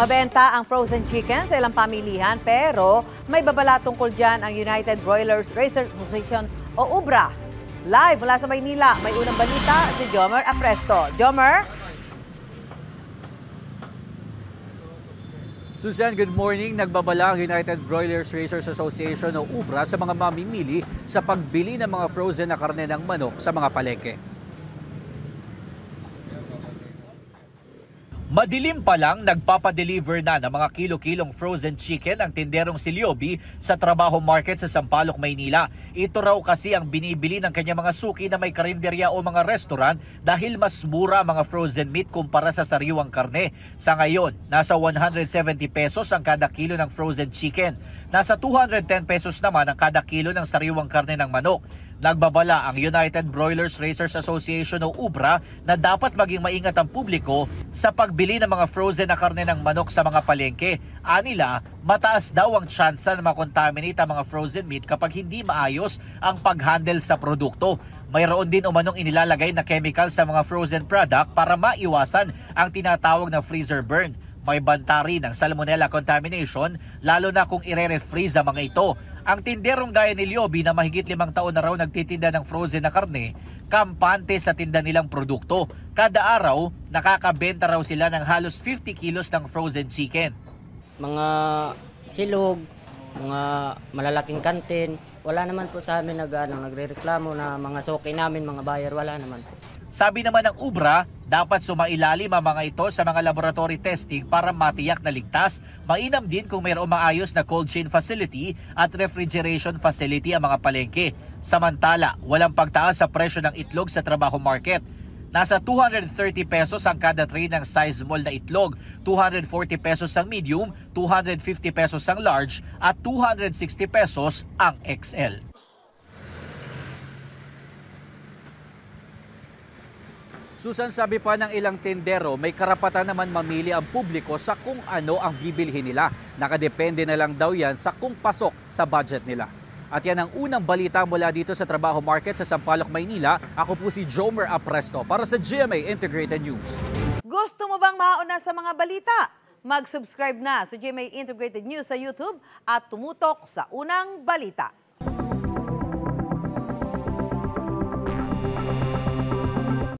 Mabenta ang frozen chicken sa ilang pamilihan pero may babala tungkol dyan ang United Broilers Racers Association o UBRA. Live mula sa Maynila, may unang balita si Jomer Apresto. Jomer? Susan, good morning. Nagbabala ang United Broilers Racers Association o UBRA sa mga mamimili sa pagbili ng mga frozen na karne ng manok sa mga palengke. Madilim pa lang, nagpapadeliver na ng mga kilo-kilong frozen chicken ang tinderong si Lioby sa Trabaho Market sa Sampaloc, Maynila. Ito raw kasi ang binibili ng kanyang mga suki na may karinderya o mga restaurant dahil mas mura ang mga frozen meat kumpara sa sariwang karne. Sa ngayon, nasa 170 pesos ang kada kilo ng frozen chicken. Nasa 210 pesos naman ang kada kilo ng sariwang karne ng manok. Nagbabala ang United Broilers Racers Association o UBRA na dapat maging maingat ang publiko sa pagbili ng mga frozen na karne ng manok sa mga palengke. Anila, mataas daw ang tsansa na makontaminate ang mga frozen meat kapag hindi maayos ang pag-handle sa produkto. Mayroon din umanong inilalagay na chemical sa mga frozen product para maiwasan ang tinatawag na freezer burn. May banta rin ng salmonella contamination lalo na kung ire-refreeze ang mga ito. Ang tinderong gaya ni Lioby na mahigit 5 taon na raw nagtitinda ng frozen na karne, kampante sa tinda nilang produkto. Kada araw, nakakabenta raw sila ng halos 50 kilos ng frozen chicken. Mga silog, mga malalaking kantin, wala naman po sa amin nagre-reklamo na mga suki namin, mga buyer, wala naman po. Sabi naman ng UBRA, dapat sumailalim ang mga ito sa mga laboratory testing para matiyak na ligtas. Mainam din kung mayroong maayos na cold chain facility at refrigeration facility ang mga palengke. Samantala, walang pagtaas sa presyo ng itlog sa Trabaho Market. Nasa 230 pesos ang kada tray ng size small na itlog, 240 pesos ang medium, 250 pesos ang large at 260 pesos ang XL. Susan, sabi pa ng ilang tindero, may karapatan naman mamili ang publiko sa kung ano ang bibilhin nila. Nakadepende na lang daw yan sa kung pasok sa budget nila. At yan ang unang balita mula dito sa Trabaho Market sa Sampaloc, Maynila. Ako po si Jomer Apresto para sa GMA Integrated News. Gusto mo bang mauna sa mga balita? Mag-subscribe na sa GMA Integrated News sa YouTube at tumutok sa unang balita.